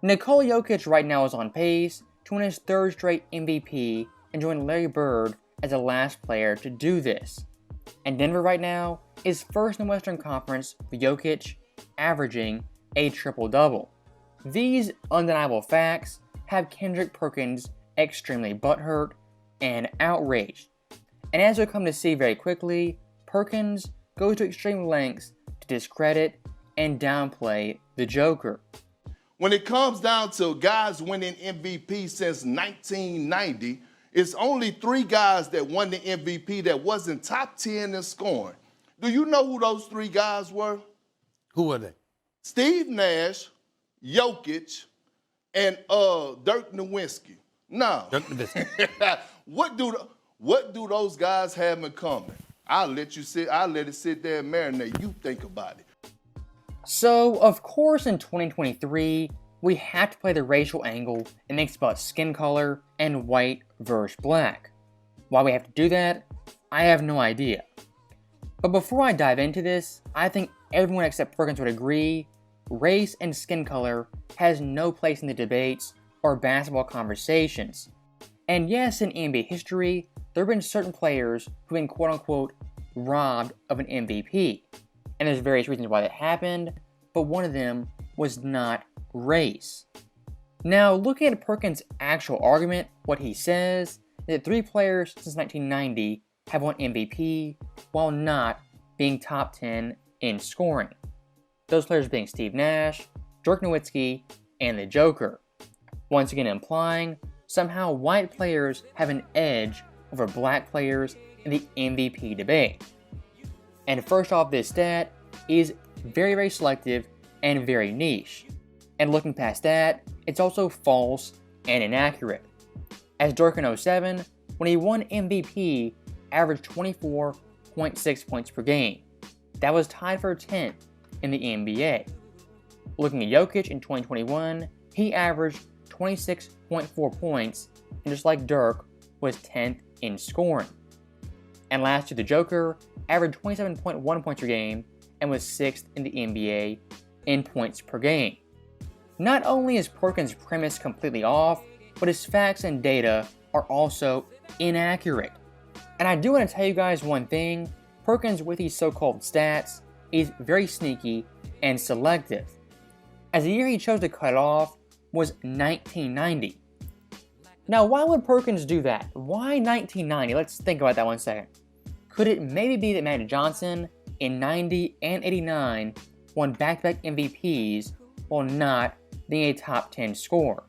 Nikola Jokic right now is on pace to win his third straight MVP and join Larry Bird as the last player to do this. And Denver right now is first in the Western Conference with Jokic averaging a triple-double. These undeniable facts have Kendrick Perkins extremely butthurt and outraged. And as we'll come to see very quickly, Perkins goes to extreme lengths to discredit and downplay the Joker. When it comes down to guys winning MVP since 1990, it's only 3 guys that won the MVP that wasn't top 10 in scoring. Do you know who those 3 guys were? Who were they? Steve Nash, Jokic, and Dirk Nowitzki. Now, Dirk Nowitzki. what do those guys have in common? I'll let it sit there and marinate. You think about it. So, of course, in 2023, we have to play the racial angle and make it about skin color and white versus black. Why we have to do that, I have no idea. But before I dive into this, I think everyone except Perkins would agree, race and skin color has no place in the debates or basketball conversations. And yes, in NBA history, there have been certain players who've been quote-unquote robbed of an MVP. And there's various reasons why that happened, but one of them was not race. Now, looking at Perkins' actual argument, what he says is that 3 players since 1990 have won MVP while not being top 10 in scoring. Those players being Steve Nash, Dirk Nowitzki, and the Joker. Once again implying somehow white players have an edge over black players in the MVP debate. And first off, this stat is very, very selective and very niche. And looking past that, it's also false and inaccurate. As Dirk in 07, when he won MVP, averaged 24.6 points per game. That was tied for 10th in the NBA. Looking at Jokic in 2021, he averaged 26.4 points, and just like Dirk, was 10th in scoring. And last year, the Joker averaged 27.1 points per game and was 6th in the NBA in points per game. Not only is Perkins' premise completely off, but his facts and data are also inaccurate. And I do want to tell you guys one thing, Perkins with these so-called stats is very sneaky and selective. As the year he chose to cut off was 1990. Now, why would Perkins do that? Why 1990? Let's think about that 1 second. Could it maybe be that Magic Johnson in 90 and 89 won back-to-back MVPs while not being a top 10 scorer?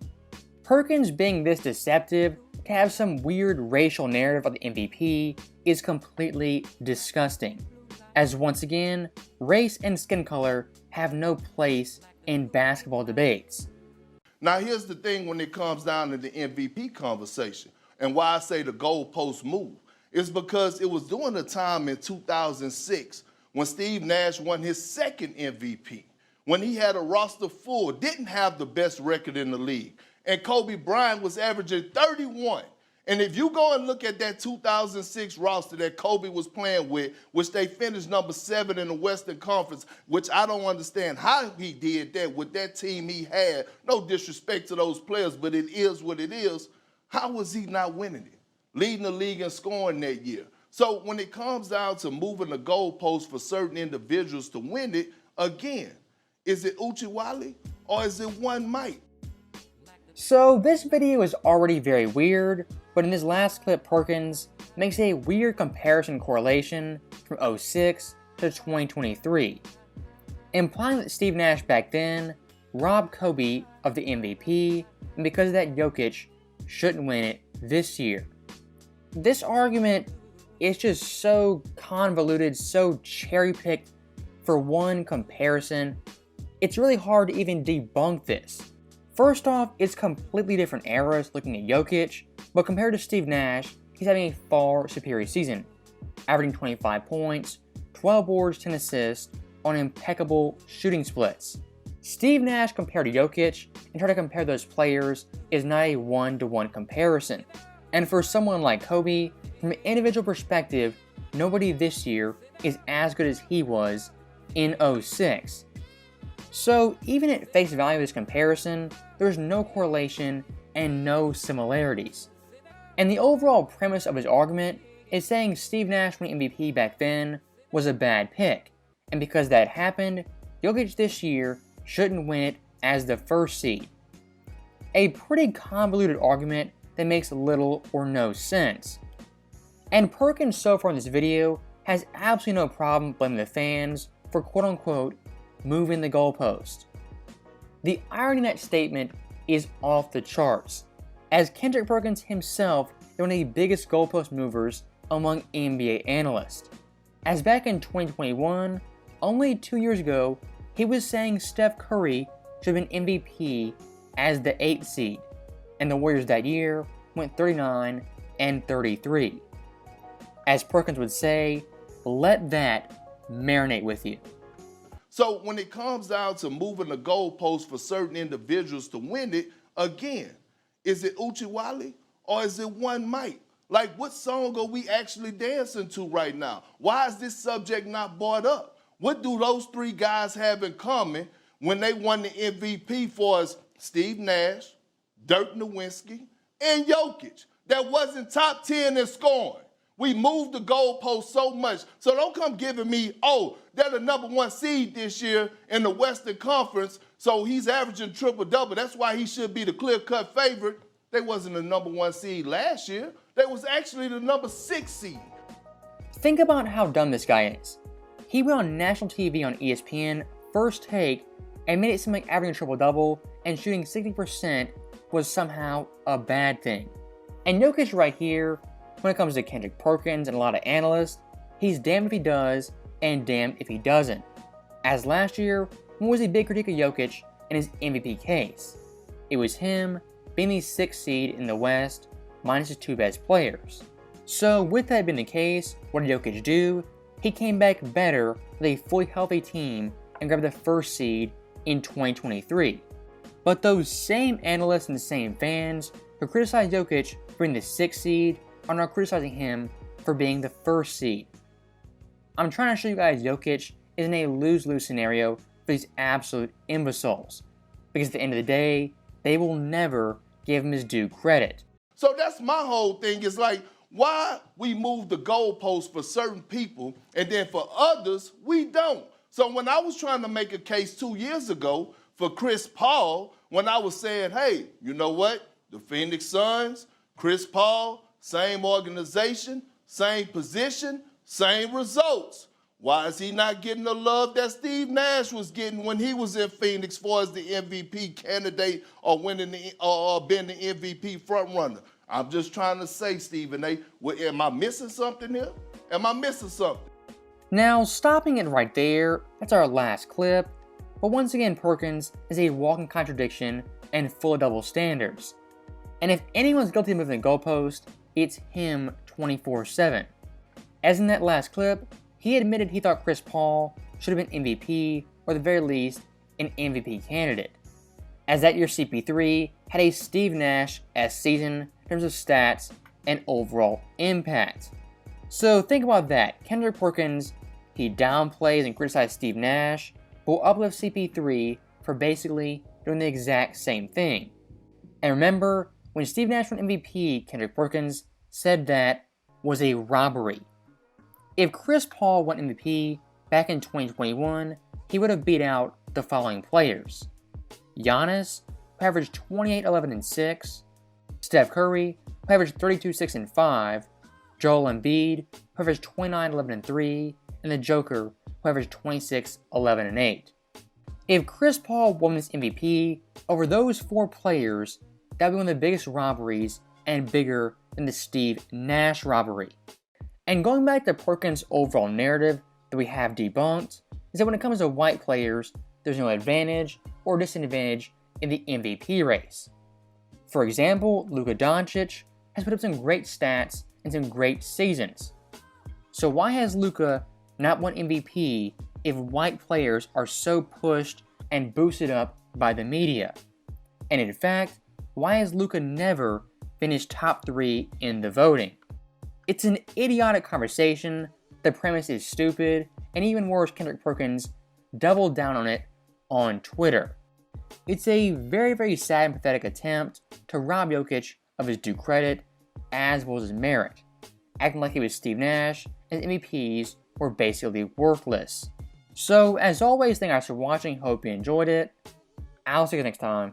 Perkins being this deceptive to have some weird racial narrative of the MVP is completely disgusting. As once again, race and skin color have no place in basketball debates. Now, here's the thing when it comes down to the MVP conversation, and why I say the goalpost move, is because it was during the time in 2006 when Steve Nash won his second MVP, when he had a roster full, didn't have the best record in the league, and Kobe Bryant was averaging 31. And if you go and look at that 2006 roster that Kobe was playing with, which they finished number 7 in the Western Conference, which I don't understand how he did that with that team he had. No disrespect to those players, but it is what it is. How was he not winning it? Leading the league in scoring that year. So when it comes down to moving the goalposts for certain individuals to win it, again, is it Uchiwali or is it one Mike? So this video is already very weird, but in this last clip, Perkins makes a weird comparison correlation from 06 to 2023, implying that Steve Nash back then robbed Kobe of the MVP, and because of that, Jokic shouldn't win it this year. This argument is just so convoluted, so cherry-picked for one comparison. It's really hard to even debunk this. First off, it's completely different eras looking at Jokic, but compared to Steve Nash, he's having a far superior season, averaging 25 points, 12 boards, 10 assists on impeccable shooting splits. Steve Nash compared to Jokic, and try to compare those players, is not a one-to-one comparison. And for someone like Kobe, from an individual perspective, nobody this year is as good as he was in 06. So even at face value of this comparison, there's no correlation and no similarities. And the overall premise of his argument is saying Steve Nash winning MVP back then was a bad pick, and because that happened, Jokic this year shouldn't win it as the first seed. A pretty convoluted argument that makes little or no sense. And Perkins so far in this video has absolutely no problem blaming the fans for quote-unquote moving the goalpost. The irony in that statement is off the charts, as Kendrick Perkins himself is one of the biggest goalpost movers among NBA analysts. As back in 2021, only 2 years ago, he was saying Steph Curry should have been MVP as the 8th seed, and the Warriors that year went 39 and 33. As Perkins would say, let that marinate with you. So when it comes down to moving the goalpost for certain individuals to win it, again, is it Uchiwali or is it One Mike? Like, what song are we actually dancing to right now? Why is this subject not brought up? What do those three guys have in common when they won the MVP for us? Steve Nash, Dirk Nowitzki, and Jokic. That wasn't top 10 in scoring. We moved the goalpost so much. So don't come giving me, oh, they're the number 1 seed this year in the Western Conference, so he's averaging triple-double. That's why he should be the clear-cut favorite. They wasn't the number 1 seed last year. They was actually the number 6 seed. Think about how dumb this guy is. He went on national TV on ESPN First Take and made it seem like averaging a triple-double and shooting 60% was somehow a bad thing. And Jokic right here, when it comes to Kendrick Perkins and a lot of analysts, he's damned if he does and damned if he doesn't. As last year, when was a big critique of Jokic in his MVP case? It was him being the 6th seed in the West minus his 2 best players. So with that being the case, what did Jokic do? He came back better with a fully healthy team and grabbed the 1st seed in 2023. But those same analysts and the same fans who criticized Jokic for being the 6th seed are now criticizing him for being the 1st seed. I'm trying to show you guys Jokic is in a lose-lose scenario for these absolute imbeciles, because at the end of the day, they will never give him his due credit. So that's my whole thing, is like, why we move the goalposts for certain people and then for others, we don't. So when I was trying to make a case 2 years ago for Chris Paul, when I was saying, hey, you know what? The Phoenix Suns, Chris Paul, same organization, same position, same results. Why is he not getting the love that Steve Nash was getting when he was in Phoenix for as the MVP candidate or winning being the MVP frontrunner? I'm just trying to say, Stephen A., am I missing something here? Am I missing something? Now, stopping it right there, that's our last clip. But once again, Perkins is a walking contradiction and full of double standards. And if anyone's guilty of moving the goalpost, it's him 24/7. As in that last clip, he admitted he thought Chris Paul should have been MVP, or at the very least, an MVP candidate. As that year CP3 had a Steve Nash-esque season in terms of stats and overall impact. So think about that. Kendrick Perkins, he downplays and criticizes Steve Nash, but will uplift CP3 for basically doing the exact same thing. And remember, when Steve Nash won MVP, Kendrick Perkins said that was a robbery. If Chris Paul won MVP back in 2021, he would have beat out the following players: Giannis, who averaged 28, 11, and 6, Steph Curry, who averaged 32, 6, and 5, Joel Embiid, who averaged 29, 11, and 3, and the Joker, who averaged 26, 11, and 8. If Chris Paul won this MVP over those 4 players, that would be one of the biggest robberies and bigger than the Steve Nash robbery. And going back to Perkins' overall narrative that we have debunked, is that when it comes to white players, there's no advantage or disadvantage in the MVP race. For example, Luka Doncic has put up some great stats and some great seasons. So why has Luka not won MVP if white players are so pushed and boosted up by the media? And in fact, why has Luka never finished top 3 in the voting? It's an idiotic conversation, the premise is stupid, and even worse, Kendrick Perkins doubled down on it on Twitter. It's a very, very sad and pathetic attempt to rob Jokic of his due credit as well as his merit, acting like he was Steve Nash and MVPs were basically worthless. So, as always, thank you guys for watching, hope you enjoyed it. I'll see you next time.